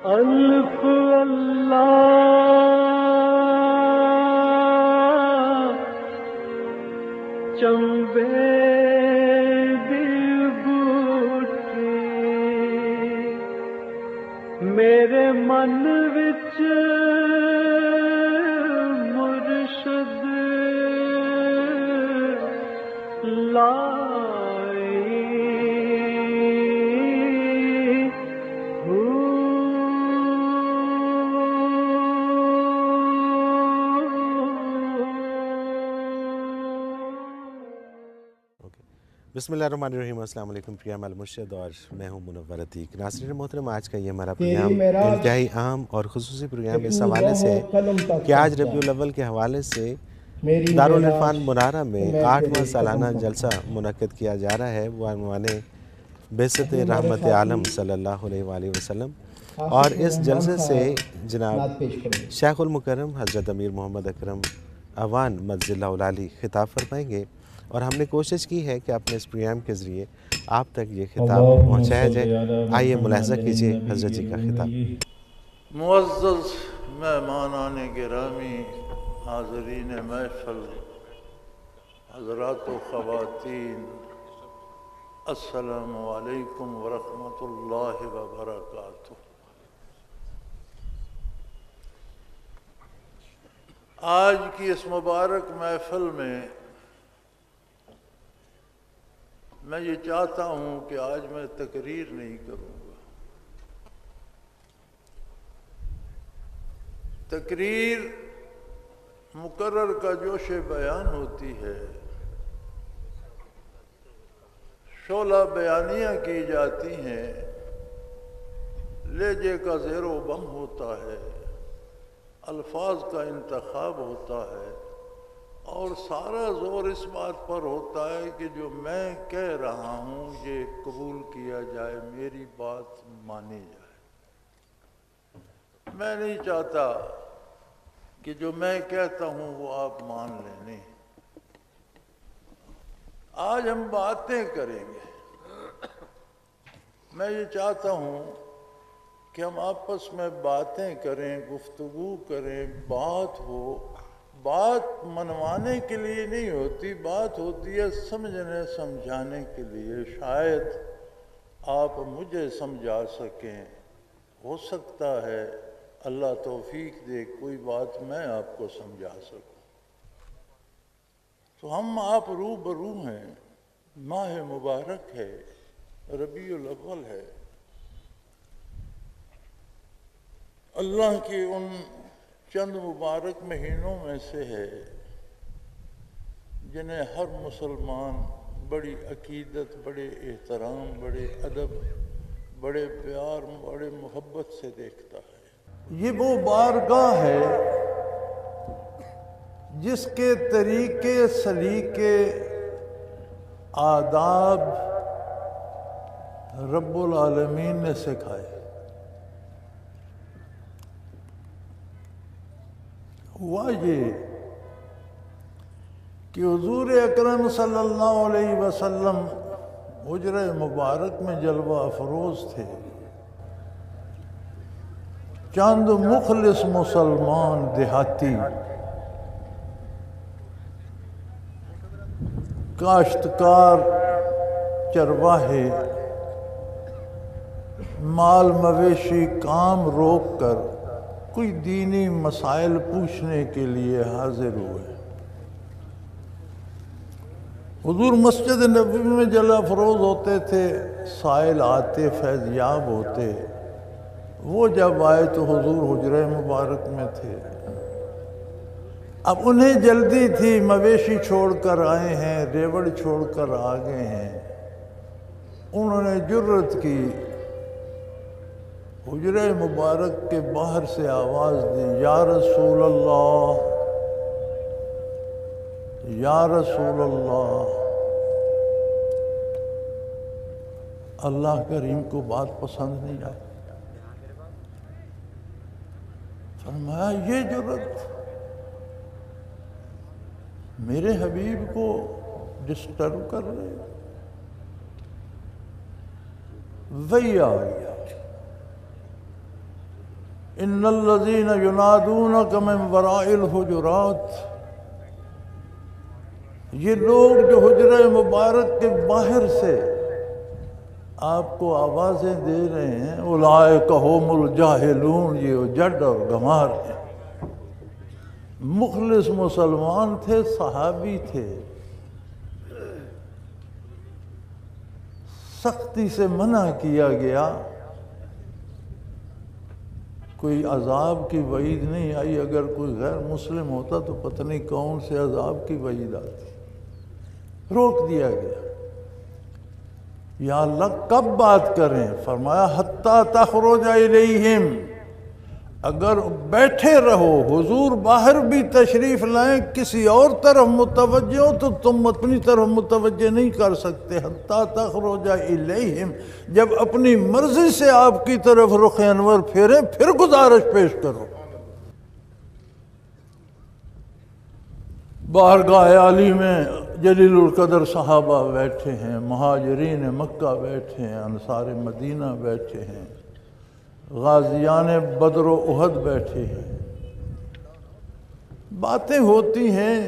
الف اللہ چمبے دی بوٹی میرے من وچ مرشد بسم اللہ الرحمن الرحیم۔ السلام علیکم، پریام المرشد اور میں ہوں منور عتیق۔ ناظرین محترم، آج کا یہ ہمارا پروگرام انتہائی اہم اور خصوصی پروگرام اس حوالے سے کہ آج ربیع الاول کے حوالے سے دارالعرفان منارہ میں 8واں سالانہ جلسہ منعقد کیا جا رہا ہے۔ وہ عنوان بعثت رحمت عالم صلی اللہ علیہ وآلہ وسلم، اور اس جلسے سے جناب شیخ المکرم حضرت امیر محمد اکرم اوان مجزِ اللہ العالی خطاب فرمائیں گے، اور ہم نے کوشش کی ہے کہ اپنے اس پروگرام کے ذریعے آپ تک یہ خطاب پہنچایا جائے۔ آئیے ملاحظہ کیجئے حضرت جی کا خطاب۔ معزز مہمانان گرامی، حاضرین محفل، حضرات و خواتین، السلام علیکم ورحمۃ اللہ وبرکاتہ۔ آج کی اس مبارک محفل میں میں یہ چاہتا ہوں کہ آج میں تقریر نہیں کروں گا۔ تقریر مقرر کا جوش بیان ہوتی ہے، شعلہ بیانیاں کی جاتی ہیں، لہجے کا زیر و بم ہوتا ہے، الفاظ کا انتخاب ہوتا ہے، اور سارا زور اس بات پر ہوتا ہے کہ جو میں کہہ رہا ہوں یہ قبول کیا جائے، میری بات مانی جائے۔ میں نہیں چاہتا کہ جو میں کہتا ہوں وہ آپ مان لینے۔ آج ہم باتیں کریں گے۔ میں یہ چاہتا ہوں کہ ہم آپس میں باتیں کریں، گفتگو کریں، بات ہو۔ بات منوانے کے لیے نہیں ہوتی، بات ہوتی ہے سمجھنے سمجھانے کے لیے۔ شاید آپ مجھے سمجھا سکیں، ہو سکتا ہے اللہ توفیق دے کوئی بات میں آپ کو سمجھا سکوں۔ تو ہم آپ روبرو ہیں، ماہ مبارک ہے، ربیع الاول ہے، اللہ کی ان چند مبارک مہینوں میں سے ہے جنہیں ہر مسلمان بڑی عقیدت، بڑے احترام، بڑے ادب، بڑے پیار، بڑے محبت سے دیکھتا ہے۔ یہ وہ بارگاہ ہے جس کے طریقے، سلیقے، آداب رب العالمین نے سکھائے۔ ہوا یہ کہ حضور اکرم صلی اللہ علیہ وسلم حجرہ مبارک میں جلوہ افروز تھے۔ چند مخلص مسلمان دیہاتی، کاشتکار، چرواہے، مال مویشی کام روک کر کوئی دینی مسائل پوچھنے کے لیے حاضر ہوئے۔ حضور مسجد نبوی میں جلوہ افروز ہوتے تھے، سائل آتے، فیض یاب ہوتے۔ وہ جب آئے تو حضور حجرہ مبارک میں تھے۔ اب انہیں جلدی تھی، مویشی چھوڑ کر آئے ہیں، ریوڑ چھوڑ کر آ گئے ہیں۔ انہوں نے جرت کی، حجرہ مبارک کے باہر سے آواز دی، یا رسول اللہ، یا رسول اللہ۔ اللہ کریم کو بات پسند نہیں آئی۔ فرمایا یہ جرت میرے حبیب کو ڈسٹرب کر رہے، وہی آ گیا ان الذین ینادونک من وراء الحجرات، یہ لوگ جو حجرہ مبارک کے باہر سے آپ کو آوازیں دے رہے ہیں، اولئک ھم الجاہلون، یہ جڈ اور گمار ہیں۔ مخلص مسلمان تھے، صحابی تھے، سختی سے منع کیا گیا، کوئی عذاب کی وعید نہیں آئی۔ اگر کوئی غیر مسلم ہوتا تو پتہ نہیں کون سے عذاب کی وعید آتی، روک دیا گیا۔ یا اللہ کب بات کریں؟ فرمایا حتی تخرج الیہم، اگر بیٹھے رہو، حضور باہر بھی تشریف لائیں، کسی اور طرف متوجہ ہو تو تم اپنی طرف متوجہ نہیں کر سکتے۔ حتی تخرج الیہم، جب اپنی مرضی سے آپ کی طرف رخ انور پھیریں پھر گزارش پیش کرو۔ بارگاہ عالی میں جلیل القدر صحابہ بیٹھے ہیں، مہاجرین مکہ بیٹھے ہیں، انصار مدینہ بیٹھے ہیں، غازیان بدر و احد بیٹھے ہیں، باتیں ہوتی ہیں،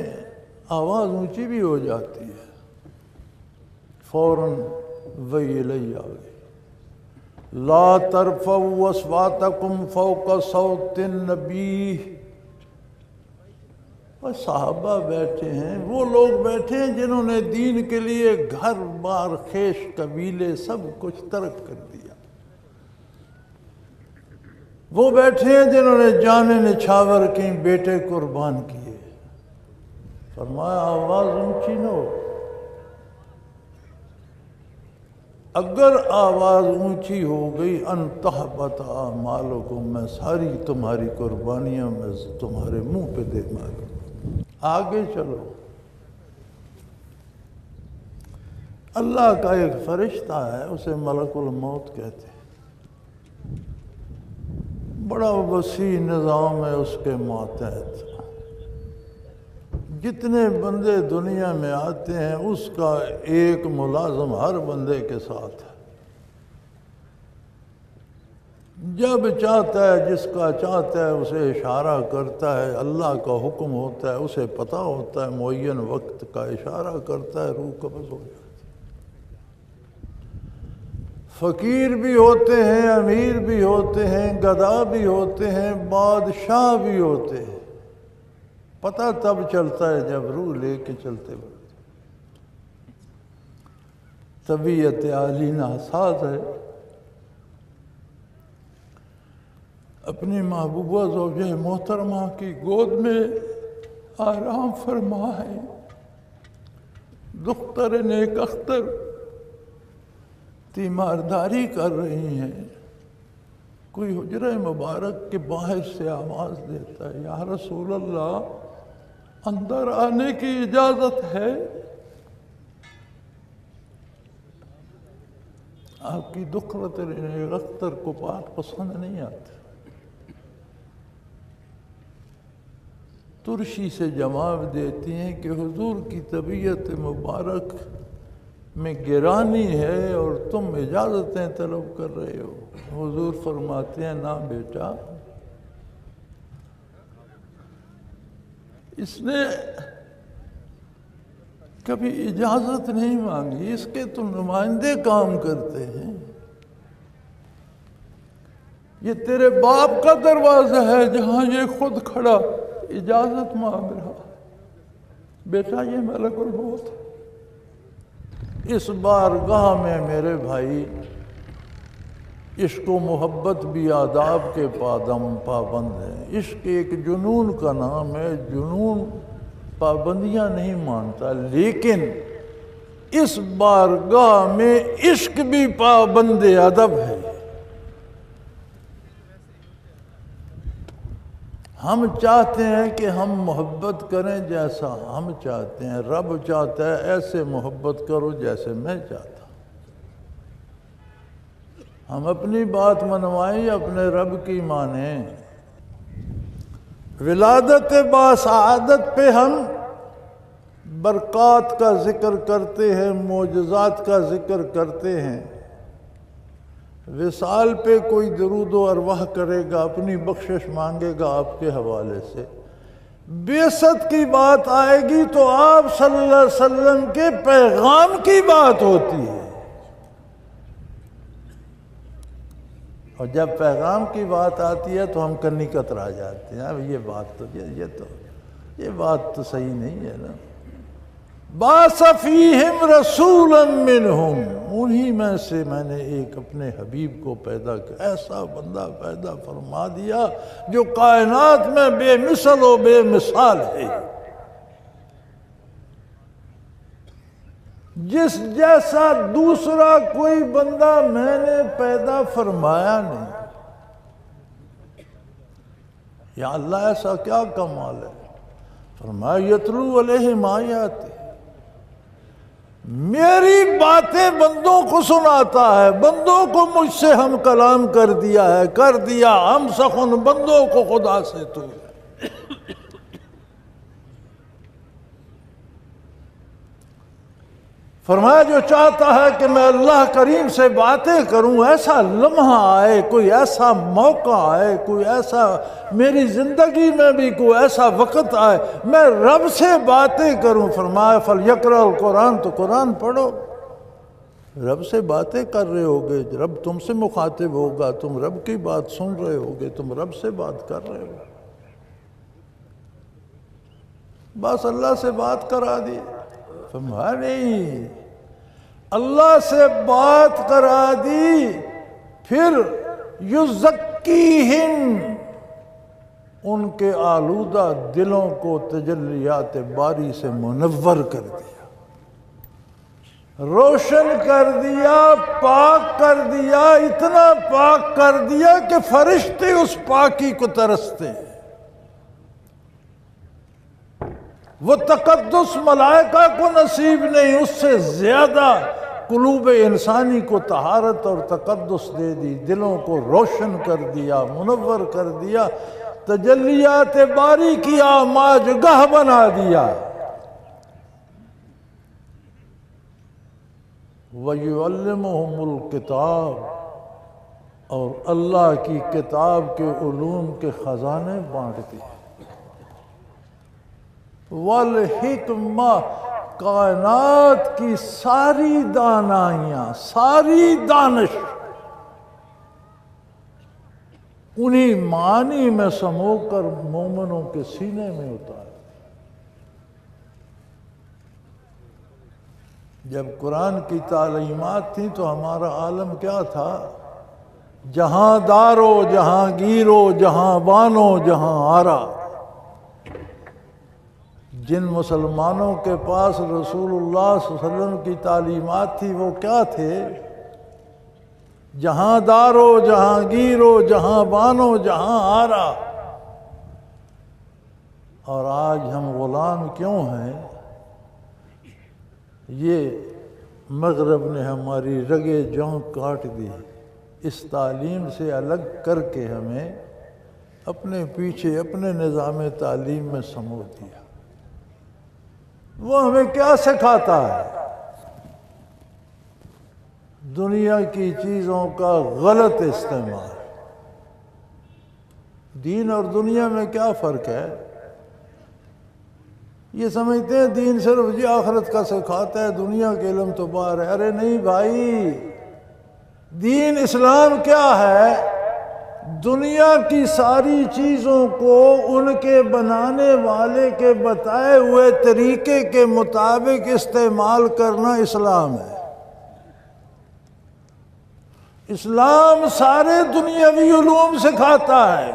آواز اونچی بھی ہو جاتی ہے، فوراً وحی الہی آ گئی، لا ترفعوا اصواتکم فوق صوت النبی۔ صحابہ بیٹھے ہیں، وہ لوگ بیٹھے ہیں جنہوں نے دین کے لیے گھر بار خیش قبیلے سب کچھ ترک کر دیا، وہ بیٹھے ہیں جنہوں نے جانیں نچھاور کی، بیٹے قربان کیے۔ فرمایا آواز اونچی نہ ہو، اگر آواز اونچی ہو گئی ان تحبط اعمالکم، میں ساری تمہاری قربانیاں میں تمہارے منہ پہ دے ماروں۔ آگے چلو۔ اللہ کا ایک فرشتہ ہے، اسے ملک الموت کہتے ہیں، بڑا وسیع نظام ہے اس کے ماتحت، جتنے بندے دنیا میں آتے ہیں اس کا ایک ملازم ہر بندے کے ساتھ ہے، جب چاہتا ہے جس کا چاہتا ہے اسے اشارہ کرتا ہے، اللہ کا حکم ہوتا ہے، اسے پتہ ہوتا ہے، معین وقت کا اشارہ کرتا ہے، روح قبض ہو جاتی ہے۔ فقیر بھی ہوتے ہیں، امیر بھی ہوتے ہیں، گدھا بھی ہوتے ہیں، بادشاہ بھی ہوتے ہیں، پتہ تب چلتا ہے جب روح لے کے چلتے وقت۔ طبیعت عالی ناساز ہے، اپنی محبوبہ زوجہ محترمہ کی گود میں آرام فرما ہے، دختر نیک اختر تیمارداری کر رہی ہیں، کوئی حجرہ مبارک کے باہر سے آواز دیتا ہے، یا رسول اللہ اندر آنے کی اجازت ہے؟ آپ کی دختر نیک اختر کو بات پسند نہیں آتی، ترشی سے جواب دیتی ہیں کہ حضور کی طبیعت مبارک میں گرانی ہے اور تم اجازتیں طلب کر رہے ہو۔ حضور فرماتے ہیں نہ بیٹا، اس نے کبھی اجازت نہیں مانگی، اس کے تو نمائندے کام کرتے ہیں، یہ تیرے باپ کا دروازہ ہے جہاں یہ خود کھڑا اجازت مانگ رہا۔ بیٹا یہ ملک الموت ہے، اس بارگاہ میں میرے بھائی عشق و محبت بھی آداب کے پابند ہیں، عشق ایک جنون کا نام ہے، جنون پابندیاں نہیں مانتا، لیکن اس بارگاہ میں عشق بھی پابند ادب ہے۔ ہم چاہتے ہیں کہ ہم محبت کریں جیسا ہم چاہتے ہیں، رب چاہتا ہے ایسے محبت کرو جیسے میں چاہتا ہوں۔ ہم اپنی بات منوائیں، اپنے رب کی مانیں۔ ولادت باسعادت پہ ہم برکات کا ذکر کرتے ہیں، معجزات کا ذکر کرتے ہیں، وصال پہ کوئی درود و ارواح کرے گا، اپنی بخشش مانگے گا آپ کے حوالے سے، بعثت کی بات آئے گی تو آپ صلی اللہ علیہ وسلم کے پیغام کی بات ہوتی ہے، اور جب پیغام کی بات آتی ہے تو ہم کنی کترا جاتے ہیں، یہ بات تو صحیح نہیں ہے نا۔ بَعَثَ فِيهِمْ رَسُولًا مِّنْهُمْ، انہی میں سے میں نے ایک اپنے حبیب کو پیدا کیا، ایسا بندہ پیدا فرما دیا جو کائنات میں بے مثل و بے مثال ہے، جس جیسا دوسرا کوئی بندہ میں نے پیدا فرمایا نہیں۔ یا اللہ ایسا کیا کمال ہے؟ فرمایا یتلو علیہم آیاتی، میری باتیں بندوں کو سناتا ہے، بندوں کو مجھ سے ہم کلام کر دیا ہے، کر دیا ہم سخن بندوں کو خدا سے تو۔ فرمایا جو چاہتا ہے کہ میں اللہ کریم سے باتیں کروں، ایسا لمحہ آئے، کوئی ایسا موقع آئے، کوئی ایسا میری زندگی میں بھی کوئی ایسا وقت آئے میں رب سے باتیں کروں، فرمایا فَلْيَقْرَأْ الْقُرْآنَ، تو قرآن پڑھو، رب سے باتیں کر رہے ہوگے، رب تم سے مخاطب ہوگا، تم رب کی بات سن رہے ہوگے، تم رب سے بات کر رہے ہو، بس اللہ سے بات کرا دی۔ فرمایا نہیں، اللہ سے بات کرا دی، پھر یزکیہم، ان کے آلودہ دلوں کو تجلیات باری سے منور کر دیا، روشن کر دیا، پاک کر دیا، اتنا پاک کر دیا کہ فرشتے اس پاکی کو ترستے ہیں۔ وہ تقدس ملائکہ کو نصیب نہیں، اس سے زیادہ قلوب انسانی کو طہارت اور تقدس دے دی، دلوں کو روشن کر دیا، منور کر دیا، تجلیات باری کی آماج گاہ بنا دیا۔ وَيُعَلِّمُهُمُ الْكِتَابَ، اور اللہ کی کتاب کے علوم کے خزانے بانٹ دیے، والحکمہ، کائنات کی ساری دانائیاں، ساری دانش انہی معانی میں سمو کر مومنوں کے سینے میں اتار۔ جب قرآن کی تعلیمات تھیں تو ہمارا عالم کیا تھا؟ جہاں دارو، جہاں گیرو، جہاں بانو، جہاں آرا۔ جن مسلمانوں کے پاس رسول اللہ صلی اللہ علیہ وسلم کی تعلیمات تھی وہ کیا تھے؟ جہاں دارو، جہاں گیرو، جہاں بانو، جہاں آرا۔ اور آج ہم غلام کیوں ہیں؟ یہ مغرب نے ہماری رگے جوں کاٹ دی، اس تعلیم سے الگ کر کے ہمیں اپنے پیچھے اپنے نظام تعلیم میں سمو دیا۔ وہ ہمیں کیا سکھاتا ہے؟ دنیا کی چیزوں کا غلط استعمال۔ دین اور دنیا میں کیا فرق ہے؟ یہ سمجھتے ہیں دین صرف جی آخرت کا سکھاتا ہے، دنیا کے علم تو باہر ہے۔ ارے نہیں بھائی، دین اسلام کیا ہے؟ دنیا کی ساری چیزوں کو ان کے بنانے والے کے بتائے ہوئے طریقے کے مطابق استعمال کرنا اسلام ہے۔ اسلام سارے دنیاوی علوم سکھاتا ہے،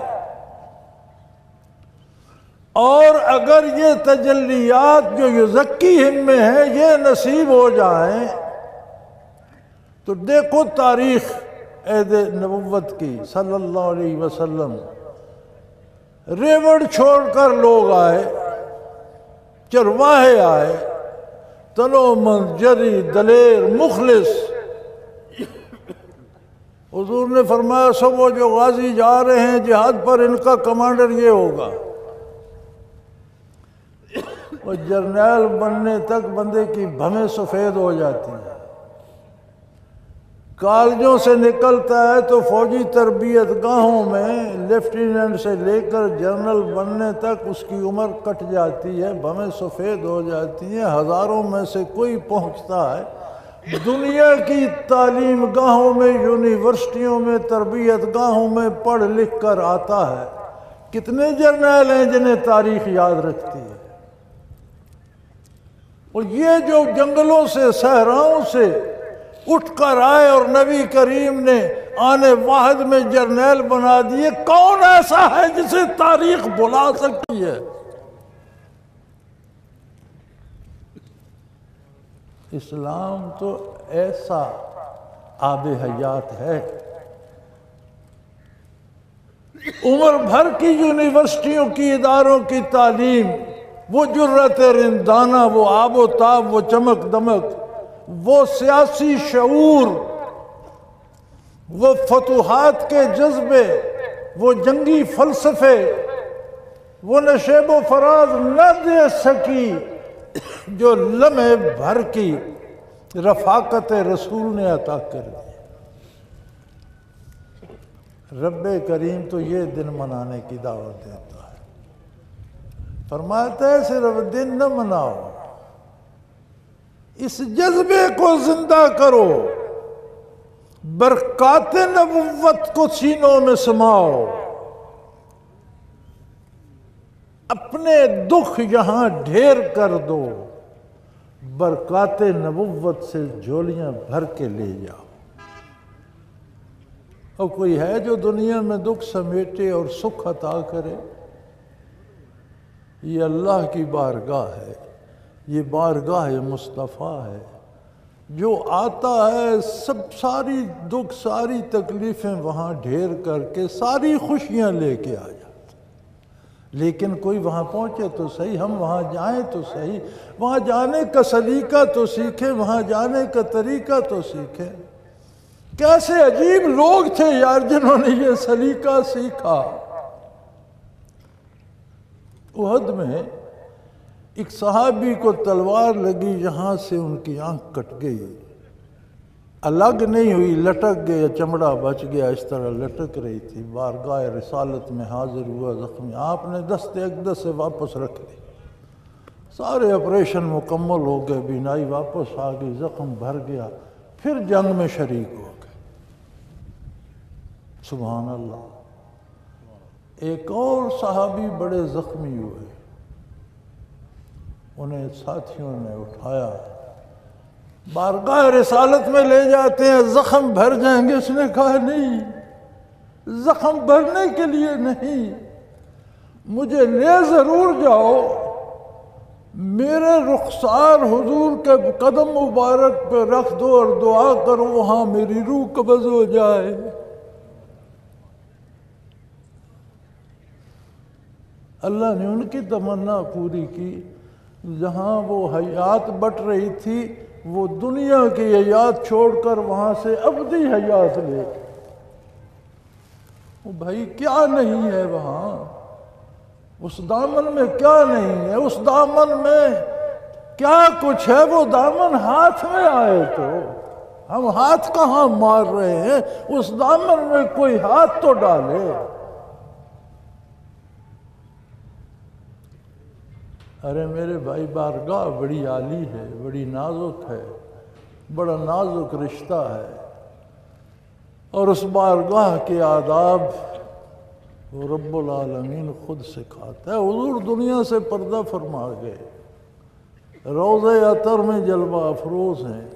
اور اگر یہ تجلیات جو یزکیہم میں ہیں یہ نصیب ہو جائیں تو دیکھو تاریخ عہد نبوت کی صلی اللہ علیہ وسلم، ریوڑ چھوڑ کر لوگ آئے، چرواہے آئے، تنومند، جری، دلیر، مخلص۔ حضور نے فرمایا سب وہ جو غازی جا رہے ہیں جہاد پر، ان کا کمانڈر یہ ہوگا۔ اور جرنیل بننے تک بندے کی بھمیں سفید ہو جاتی ہیں، کالجوں سے نکلتا ہے تو فوجی تربیت گاہوں میں لیفٹیننٹ سے لے کر جنرل بننے تک اس کی عمر کٹ جاتی ہے، بھویں سفید ہو جاتی ہیں، ہزاروں میں سے کوئی پہنچتا ہے۔ دنیا کی تعلیم گاہوں میں، یونیورسٹیوں میں، تربیت گاہوں میں پڑھ لکھ کر آتا ہے۔ کتنے جرنیل ہیں جنہیں تاریخ یاد رکھتی ہے؟ اور یہ جو جنگلوں سے، صحراؤں سے اٹھ کر آئے اور نبی کریم نے آنے واحد میں جرنیل بنا دیے، کون ایسا ہے جسے تاریخ بھلا سکتی ہے؟ اسلام تو ایسا آب حیات ہے۔ عمر بھر کی یونیورسٹیوں کی، اداروں کی تعلیم، وہ جرأت رندانہ، وہ آب و تاب، وہ چمک دمک، وہ سیاسی شعور، وہ فتوحات کے جذبے، وہ جنگی فلسفے، وہ نشیب و فراز نہ دے سکی جو لمحے بھر کی رفاقت رسول نے عطا کر دی۔ رب کریم تو یہ دن منانے کی دعوت دیتا ہے، فرماتا ہے صرف دن نہ مناؤ، اس جذبے کو زندہ کرو، برکات نبوت کو سینوں میں سماؤ، اپنے دکھ یہاں ڈھیر کر دو، برکات نبوت سے جھولیاں بھر کے لے جاؤ۔ اور کوئی ہے جو دنیا میں دکھ سمیٹے اور سکھ عطا کرے؟ یہ اللہ کی بارگاہ ہے، یہ بارگاہ مصطفیٰ ہے۔ جو آتا ہے ساری دکھ، ساری تکلیفیں وہاں ڈھیر کر کے ساری خوشیاں لے کے آ جاتا۔ لیکن کوئی وہاں پہنچے تو صحیح، ہم وہاں جائیں تو صحیح، وہاں جانے کا سلیقہ تو سیکھیں، وہاں جانے کا طریقہ تو سیکھیں۔ کیسے عجیب لوگ تھے یار جنہوں نے یہ سلیقہ سیکھا۔ احد میں ایک صحابی کو تلوار لگی، یہاں سے ان کی آنکھ کٹ گئی، الگ نہیں ہوئی، لٹک گیا، چمڑا بچ گیا، اس طرح لٹک رہی تھی۔ بارگاہ رسالت میں حاضر ہوا زخمی، آپ نے دست اقدس سے واپس رکھ لی، سارے آپریشن مکمل ہو گئے، بینائی واپس آ گئی، زخم بھر گیا، پھر جنگ میں شریک ہو گئے۔ سبحان اللہ۔ ایک اور صحابی بڑے زخمی ہوئے، انہیں ساتھیوں نے اٹھایا، بارگاہ رسالت میں لے جاتے ہیں، زخم بھر جائیں گے۔ اس نے کہا نہیں، زخم بھرنے کے لیے نہیں، مجھے لے ضرور جاؤ، میرے رخسار حضور کے قدم مبارک پہ رکھ دو اور دعا کرو وہاں میری روح قبض ہو جائے۔ اللہ نے ان کی تمنا پوری کی۔ جہاں وہ حیات بٹ رہی تھی، وہ دنیا کی حیات چھوڑ کر وہاں سے ابدی حیات لے۔ بھائی کیا نہیں ہے وہاں؟ اس دامن میں کیا نہیں ہے؟ اس دامن میں کیا کچھ ہے؟ وہ دامن ہاتھ میں آئے تو ہم ہاتھ کہاں مار رہے ہیں؟ اس دامن میں کوئی ہاتھ تو ڈالے۔ ارے میرے بھائی، بارگاہ بڑی عالی ہے، بڑی نازک ہے، بڑا نازک رشتہ ہے، اور اس بارگاہ کے آداب وہ رب العالمین خود سکھاتا ہے۔ حضور دنیا سے پردہ فرما گئے، روضہ عطر میں جلوہ افروز ہیں۔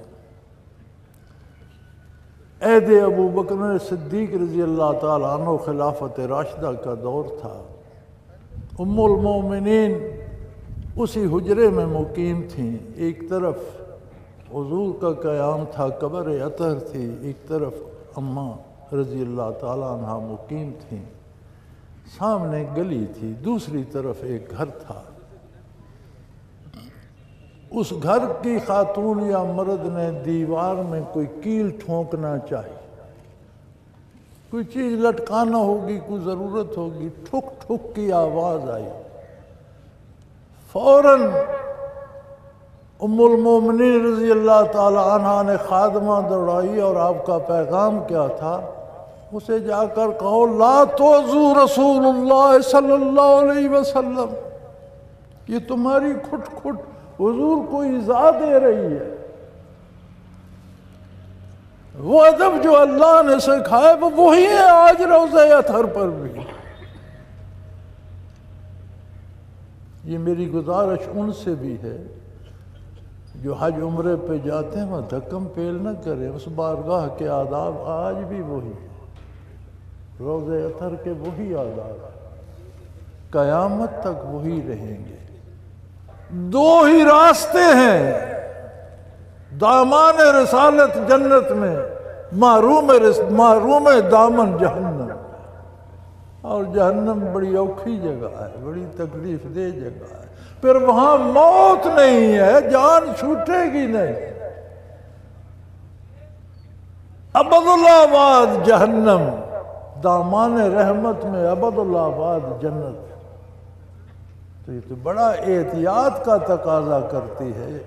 عہد ابو بکر صدیق رضی اللہ تعالیٰ عنہ خلافت راشدہ کا دور تھا۔ ام المومنین اسی حجرے میں مقیم تھیں، ایک طرف حضور کا قیام تھا، قبر عطر تھی، ایک طرف اماں رضی اللہ تعالیٰ عنہ مقیم تھیں، سامنے گلی تھی، دوسری طرف ایک گھر تھا۔ اس گھر کی خاتون یا مرد نے دیوار میں کوئی کیل ٹھونکنا چاہی، کوئی چیز لٹکانا ہوگی، کوئی ضرورت ہوگی، ٹھک ٹھک کی آواز آئی، فوراً ام المومنین رضی اللہ تعالی عنہ نے خادمہ دوڑائی اور آپ کا پیغام کیا تھا؟ اسے جا کر کہو لا توزو رسول اللہ صلی اللہ علیہ وسلم، یہ تمہاری کھٹ کھٹ حضور کو ایذا دے رہی ہے۔ وہ ادب جو اللہ نے سکھائے وہ وہی ہے آج روضہ اطہر پر بھی۔ یہ میری گزارش ان سے بھی ہے جو حج عمرے پہ جاتے ہیں، وہ دھکم پیل نہ کریں، اس بارگاہ کے آداب آج بھی وہی ہیں، روضہ اطہر کے وہی آداب قیامت تک وہی رہیں گے۔ دو ہی راستے ہیں دامان رسالت جنت میں، محروم دامن جہنم، اور جہنم بڑی اوکھی جگہ ہے، بڑی تکلیف دہ جگہ ہے، پھر وہاں موت نہیں ہے، جان چھوٹے گی نہیں، ابد الآباد جہنم، دامان رحمت میں ابد الآباد جنت۔ تو یہ تو بڑا احتیاط کا تقاضا کرتی ہے،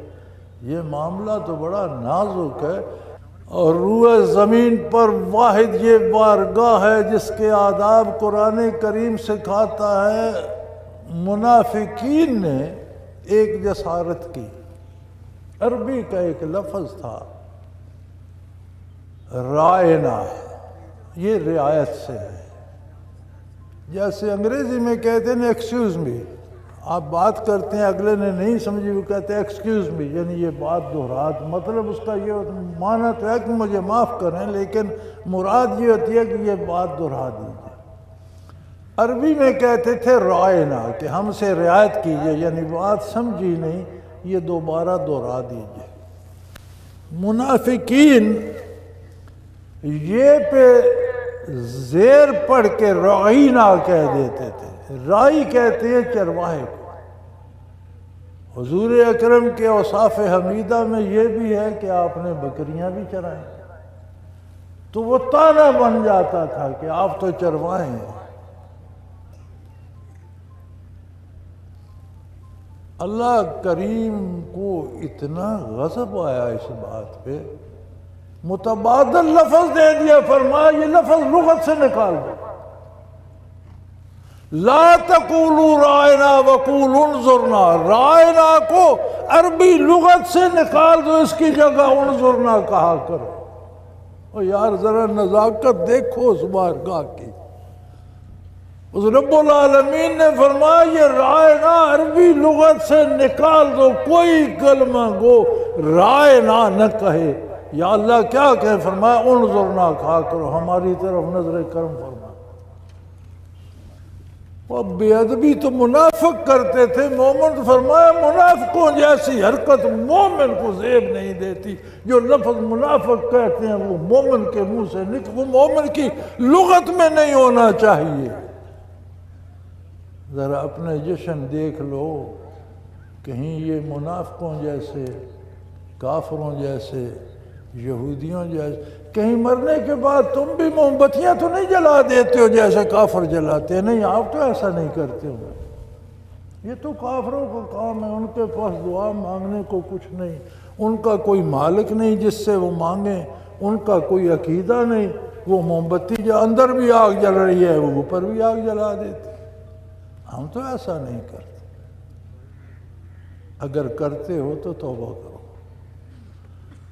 یہ معاملہ تو بڑا نازک ہے، اور روئے زمین پر واحد یہ بارگاہ ہے جس کے آداب قرآن کریم سکھاتا ہے۔ منافقین نے ایک جسارت کی، عربی کا ایک لفظ تھا رائنا، یہ رعایت سے ہے، جیسے انگریزی میں کہتے ہیں ایکسکیوز می، آپ بات کرتے ہیں اگلے نے نہیں سمجھی، وہ کہتے ہیں ایکسکیوز می، یعنی یہ بات دہرات، مطلب اس کا یہ معنی تو ہے کہ مجھے معاف کریں، لیکن مراد یہ ہوتی ہے کہ یہ بات دہرا دیجیے۔ عربی میں کہتے تھے رائنا، کہ ہم سے رعایت کیجئے، یعنی بات سمجھی نہیں، یہ دوبارہ دہرا دیجیے۔ منافقین یہ پہ زیر پڑھ کے رائنا کہہ دیتے تھے، رائی کہتے ہیں چرواہے کو۔ حضور اکرم کے اوصاف حمیدہ میں یہ بھی ہے کہ آپ نے بکریاں بھی چرائیں، تو وہ طعنہ بن جاتا تھا کہ آپ تو چرواہے ہیں۔ اللہ کریم کو اتنا غضب آیا اس بات پہ، متبادل لفظ دے دیا، فرمایا یہ لفظ لغت سے نکال دو، لا تقولوا رائنا وقولوا انظرنا، رائنا کو عربی لغت سے نکال دو، اس کی جگہ انظرنا کہا کرو۔ اور یار ذرا نزاکت دیکھو اس بارگاہ کی، اس رب العالمین نے فرمایا یہ رائنا عربی لغت سے نکال دو، کوئی کلمہ گو رائنا نہ کہے۔ یا اللہ کیا کہے؟ فرمایا انظرنا کہا کرو، ہماری طرف نظر کرم فرما۔ وہ بے ادبی تو منافق کرتے تھے، مومن تو فرمایا منافقوں جیسی حرکت مومن کو زیب نہیں دیتی۔ جو لفظ منافق کہتے ہیں وہ مومن کے منہ سے وہ مومن کی لغت میں نہیں ہونا چاہیے۔ ذرا اپنے جشن دیکھ لو، کہیں یہ منافقوں جیسے، کافروں جیسے، یہودیوں جیسے، کہیں مرنے کے بعد تم بھی موم بتیاں تو نہیں جلا دیتے ہو جیسے کافر جلاتے ہیں؟ نہیں، آپ تو ایسا نہیں کرتے ہو۔ یہ تو کافروں کا کام ہے، ان کے پاس دعا مانگنے کو کچھ نہیں، ان کا کوئی مالک نہیں جس سے وہ مانگیں، ان کا کوئی عقیدہ نہیں، وہ موم بتی جو اندر بھی آگ جل رہی ہے وہ اوپر بھی آگ جلا دیتے۔ ہم تو ایسا نہیں کرتے، اگر کرتے ہو تو توبہ کرو۔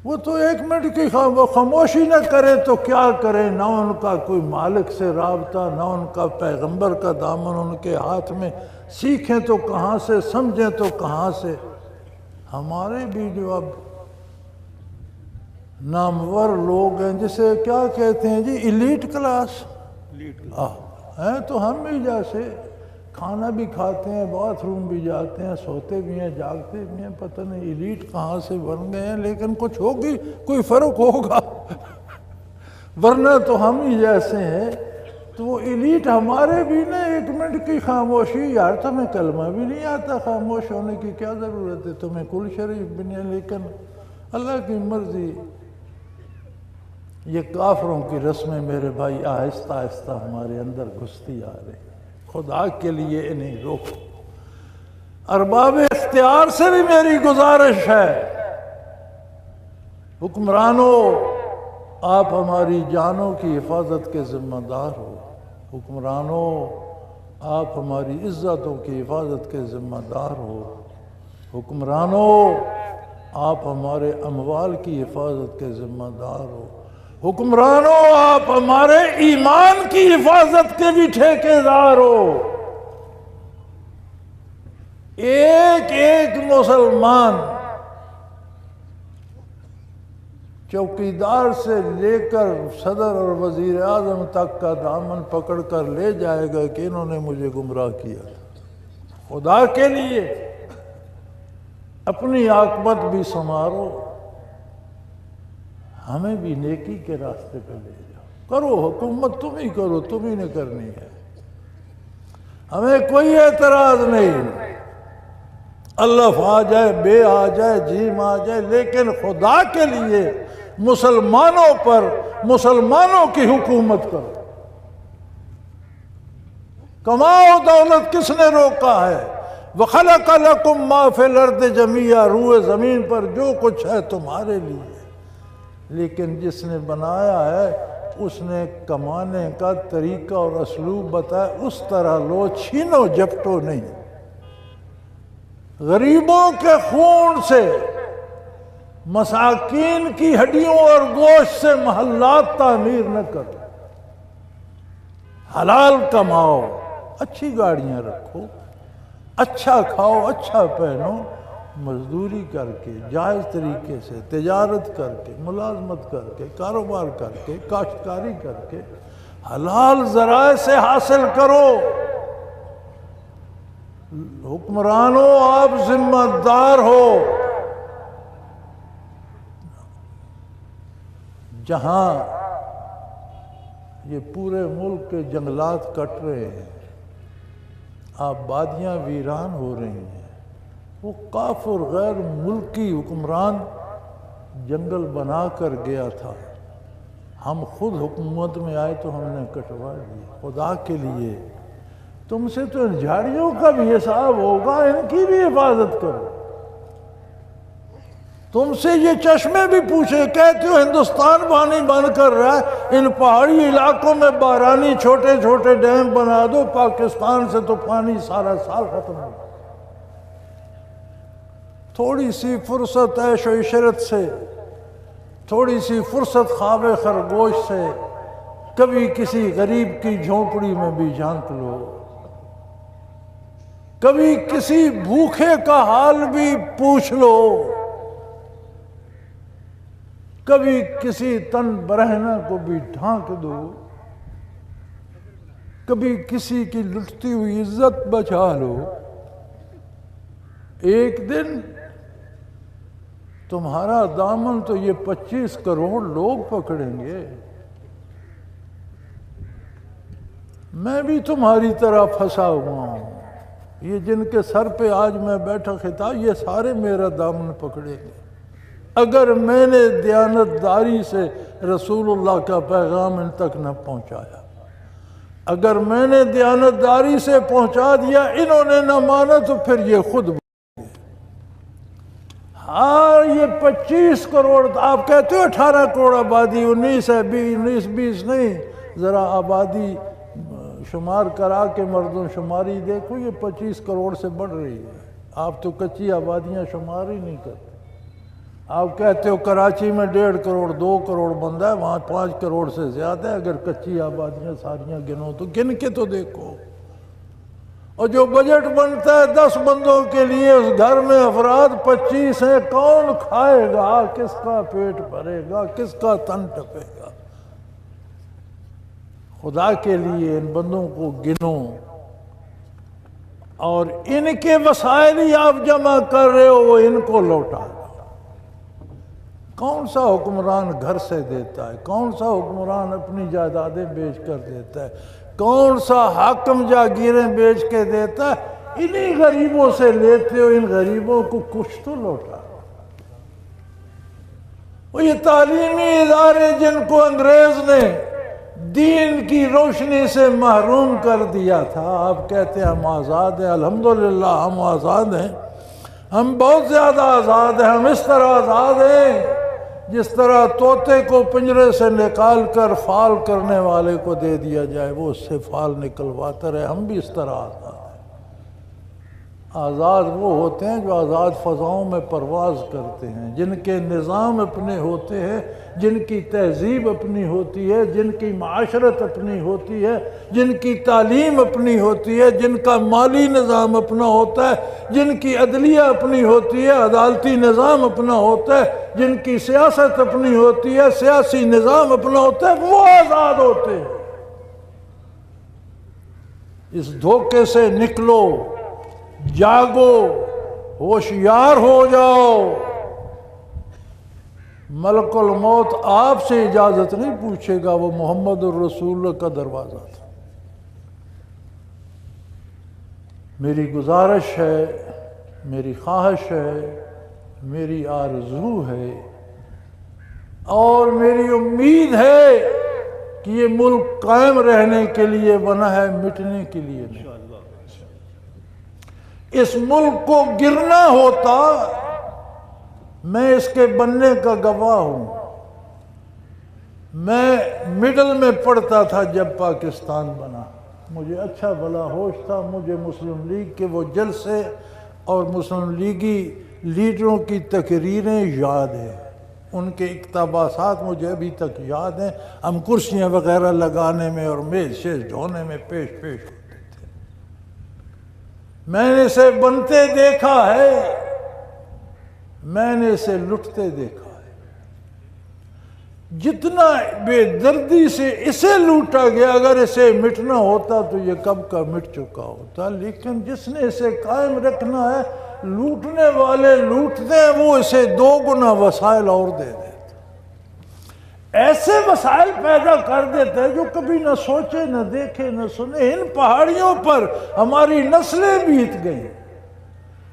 وہ تو ایک منٹ کی خاموشی نہ کریں تو کیا کریں، نہ ان کا کوئی مالک سے رابطہ، نہ ان کا پیغمبر کا دامن ان کے ہاتھ میں، سیکھیں تو کہاں سے، سمجھیں تو کہاں سے۔ ہمارے بھی جو اب نامور لوگ ہیں، جسے کیا کہتے ہیں جی، ایلیٹ کلاس ہیں، تو ہم بھی جیسے کھانا بھی کھاتے ہیں، باتھ روم بھی جاتے ہیں، سوتے بھی ہیں، جاگتے بھی ہیں، پتہ نہیں ایلیٹ کہاں سے بن گئے ہیں، لیکن کچھ ہوگی، کوئی فرق ہوگا، ورنہ تو ہم ہی جیسے ہیں۔ تو وہ ایلیٹ ہمارے بھی نا، ایک منٹ کی خاموشی، یار تمہیں کلمہ بھی نہیں آتا، خاموش ہونے کی کیا ضرورت ہے، تمہیں کل شریف بھی نہیں، لیکن اللہ کی مرضی۔ یہ کافروں کی رسمیں میرے بھائی آہستہ آہستہ ہمارے اندر گھستی آ رہی، خدا کے لیے انہیں روکو۔ ارباب اختیار سے بھی میری گزارش ہے، حکمرانوں آپ ہماری جانوں کی حفاظت کے ذمہ دار ہو، حکمرانوں آپ ہماری عزتوں کی حفاظت کے ذمہ دار ہو، حکمرانوں آپ ہمارے اموال کی حفاظت کے ذمہ دار ہو، حکمرانوں آپ ہمارے ایمان کی حفاظت کے بھی ٹھیکیدار ہو۔ ایک ایک مسلمان چوکیدار سے لے کر صدر اور وزیر اعظم تک کا دامن پکڑ کر لے جائے گا کہ انہوں نے مجھے گمراہ کیا۔ خدا کے لیے اپنی عاقبت بھی سنوارو، ہمیں بھی نیکی کے راستے پہ لے جاؤ۔ کرو حکومت تم ہی کرو، تم ہی نے کرنی ہے، ہمیں کوئی اعتراض نہیں، الف آ جائے، بے آ جائے، جیم آ جائے، لیکن خدا کے لیے مسلمانوں پر مسلمانوں کی حکومت کرو۔ کماؤ دولت کس نے روکا ہے؟ وَخَلَقَ لَكُم مَّا فِي الْأَرْضِ جَمِيعًا، روئے زمین پر جو کچھ ہے تمہارے لیے، لیکن جس نے بنایا ہے اس نے کمانے کا طریقہ اور اسلوب بتایا، اس طرح لو، چھینو جھپٹو نہیں۔ غریبوں کے خون سے، مساکین کی ہڈیوں اور گوشت سے محلات تعمیر نہ کرو، حلال کماؤ، اچھی گاڑیاں رکھو، اچھا کھاؤ، اچھا پہنو، مزدوری کر کے، جائز طریقے سے، تجارت کر کے، ملازمت کر کے، کاروبار کر کے، کاشتکاری کر کے، حلال ذرائع سے حاصل کرو۔ حکمرانوں آپ ذمہ دار ہو، جہاں یہ پورے ملک کے جنگلات کٹ رہے ہیں، آبادیاں ویران ہو رہی ہیں، وہ کافر غیر ملکی حکمران جنگل بنا کر گیا تھا، ہم خود حکومت میں آئے تو ہم نے کٹوا دیا۔ خدا کے لیے تم سے تو ان جھاڑیوں کا بھی حساب ہوگا، ان کی بھی حفاظت کرو۔ تم سے یہ چشمے بھی پوچھے، کہتے ہو ہندوستان پانی بند کر رہا ہے، ان پہاڑی علاقوں میں بارانی چھوٹے چھوٹے ڈیم بنا دو، پاکستان سے تو پانی سارا سال ختم ہو۔ تھوڑی سی فرصت عیش و عشرت سے، تھوڑی سی فرصت خواب خرگوش سے، کبھی کسی غریب کی جھونپڑی میں بھی جھانک لو، کبھی کسی بھوکے کا حال بھی پوچھ لو، کبھی کسی تن برہنہ کو بھی ڈھانک دو، کبھی کسی کی لٹتی ہوئی عزت بچا لو۔ ایک دن تمہارا دامن تو یہ 25 کروڑ لوگ پکڑیں گے۔ میں بھی تمہاری طرح پھنسا ہوا ہوں، یہ جن کے سر پہ آج میں بیٹھا خطاب، یہ سارے میرا دامن پکڑیں گے اگر میں نے دیانتداری سے رسول اللہ کا پیغام ان تک نہ پہنچایا۔ اگر میں نے دیانتداری سے پہنچا دیا، انہوں نے نہ مانا، تو پھر یہ خود ہاں یہ 25 کروڑ، آپ کہتے ہو 18 کروڑ آبادی، 19 ہے، 20 نہیں، ذرا آبادی شمار کرا کے مردم شماری دیکھو، یہ 25 کروڑ سے بڑھ رہی ہے۔ آپ تو کچی آبادیاں شمار ہی نہیں کرتے۔ آپ کہتے ہو کراچی میں 1.5 کروڑ 2 کروڑ بندہ ہے، وہاں 5 کروڑ سے زیادہ ہے، اگر کچی آبادیاں ساریاں گنو تو گن کے تو دیکھو۔ اور جو بجٹ بنتا ہے 10 بندوں کے لیے، اس گھر میں افراد 25 ہیں، کون کھائے گا؟ کس کا پیٹ بھرے گا؟ کس کا تن ٹپے گا؟ خدا کے لیے ان بندوں کو گنو، اور ان کے وسائل ہی آپ جمع کر رہے ہو، وہ ان کو لوٹا دو۔ کون سا حکمران گھر سے دیتا ہے؟ کون سا حکمران اپنی جائیدادیں بیچ کر دیتا ہے؟ کون سا حاکم جاگیریں بیچ کے دیتا ہے؟ انہی غریبوں سے لیتے ہو، ان غریبوں کو کچھ تو لوٹا۔ وہ یہ تعلیمی ادارے جن کو انگریز نے دین کی روشنی سے محروم کر دیا تھا. آپ کہتے ہیں ہم آزاد ہیں. الحمدللہ ہم آزاد ہیں, ہم بہت زیادہ آزاد ہیں. ہم اس طرح آزاد ہیں جس طرح طوطے کو پنجرے سے نکال کر فال کرنے والے کو دے دیا جائے, وہ اس سے فال نکلواتا رہے. ہم بھی اس طرح آزاد ہیں. آزاد وہ ہوتے ہیں جو آزاد فضاؤں میں پرواز کرتے ہیں, جن کے نظام اپنے ہوتے ہیں, جن کی تہذیب اپنی ہوتی ہے, جن کی معاشرت اپنی ہوتی ہے, جن کی تعلیم اپنی ہوتی ہے, جن کا مالی نظام اپنا ہوتا ہے, جن کی عدلیہ اپنی ہوتی ہے, عدالتی نظام اپنا ہوتا ہے, جن کی سیاست اپنی ہوتی ہے, سیاسی نظام اپنا ہوتا ہے, وہ آزاد ہوتے ہیں. اس دھوکے سے نکلو, جاگو, ہوشیار ہو جاؤ. ملک الموت آپ سے اجازت نہیں پوچھے گا, وہ محمد الرسول اللہ کا دروازہ تھا. میری گزارش ہے, میری خواہش ہے, میری آرزو ہے اور میری امید ہے کہ یہ ملک قائم رہنے کے لیے بنا ہے, مٹنے کے لیے نہیں. اس ملک کو گرنا ہوتا, میں اس کے بننے کا گواہ ہوں. میں مڈل میں پڑھتا تھا جب پاکستان بنا. مجھے اچھا بھلا ہوش تھا. مجھے مسلم لیگ کے وہ جلسے اور مسلم لیگی لیڈروں کی تقریریں یاد ہیں, ان کے اقتباسات مجھے ابھی تک یاد ہیں. ہم کرسیاں وغیرہ لگانے میں اور میز شیز ڈھونے میں پیش ہوتے تھے. میں نے اسے بنتے دیکھا ہے, میں نے اسے لٹتے دیکھا ہے. جتنا بے دردی سے اسے لوٹا گیا, اگر اسے مٹنا ہوتا تو یہ کب کا مٹ چکا ہوتا. لیکن جس نے اسے قائم رکھنا ہے, لوٹنے والے لوٹتے ہیں, وہ اسے 2 گنا وسائل اور دے دیتے. ایسے وسائل پیدا کر دیتے ہیں جو کبھی نہ سوچے, نہ دیکھے, نہ سنے. ان پہاڑیوں پر ہماری نسلیں بیت گئیں.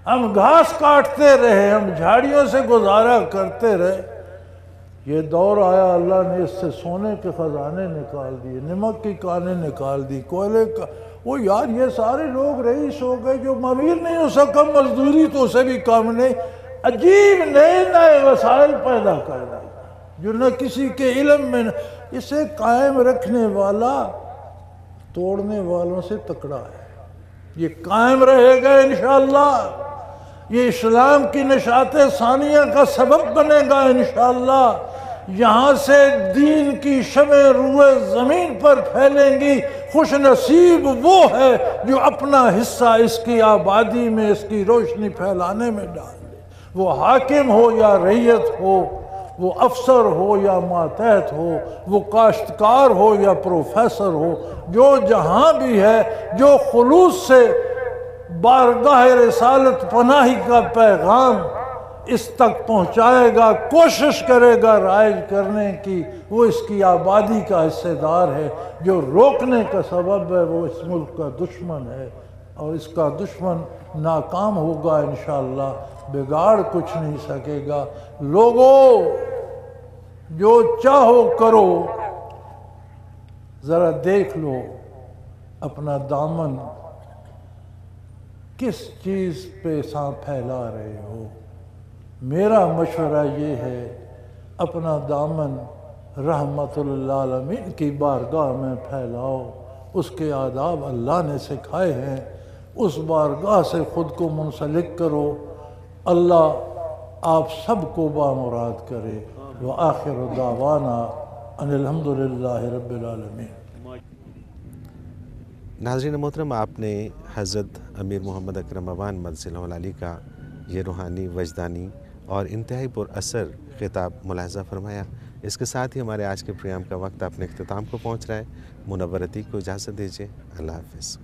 ہم گھاس کاٹتے رہے, ہم جھاڑیوں سے گزارا کرتے رہے. یہ دور آیا, اللہ نے اس سے سونے کے خزانے نکال دیے, نمک کی کانیں نکال دی, کوئلے کا. وہ یار یہ سارے لوگ رئیس ہو گئے, جو امیر نہیں ہو سکا مزدوری تو اسے بھی کام نہیں. عجیب نئے نئے وسائل پیدا کر دیے جو نہ کسی کے علم میں. اسے قائم رکھنے والا توڑنے والوں سے تکڑا ہے. یہ قائم رہے گا انشاءاللہ. یہ اسلام کی نشاط ثانیہ کا سبب بنے گا انشاءاللہ. یہاں سے دین کی شمع روئے زمین پر پھیلیں گی. خوش نصیب وہ ہے جو اپنا حصہ اس کی آبادی میں, اس کی روشنی پھیلانے میں ڈال دے. وہ حاکم ہو یا رعیت ہو, وہ افسر ہو یا ماتحت ہو, وہ کاشتکار ہو یا پروفیسر ہو, جو جہاں بھی ہے, جو خلوص سے بارگاہ رسالت پناہی کا پیغام اس تک پہنچائے گا, کوشش کرے گا رائج کرنے کی, وہ اس کی آبادی کا حصہ دار ہے. جو روکنے کا سبب ہے وہ اس ملک کا دشمن ہے, اور اس کا دشمن ناکام ہوگا انشاءاللہ. بگاڑ کچھ نہیں سکے گا. لوگوں, جو چاہو کرو, ذرا دیکھ لو اپنا دامن کس چیز پہ پھیلا رہے ہو. میرا مشورہ یہ ہے, اپنا دامن رحمت للعالمین کی بارگاہ میں پھیلاؤ. اس کے آداب اللہ نے سکھائے ہیں, اس بارگاہ سے خود کو منسلک کرو. اللہ آپ سب کو بامراد کرے. وآخر دعوانا ان الحمدللہ رب العالمین. ناظرین محترم, آپ نے حضرت امیر محمد اکرم اوان مدثر العلی کا یہ روحانی, وجدانی اور انتہائی پر اثر خطاب ملاحظہ فرمایا. اس کے ساتھ ہی ہمارے آج کے پروگرام کا وقت اپنے اختتام کو پہنچ رہا ہے. منور عتیق کو اجازت دیجیے. اللہ حافظ.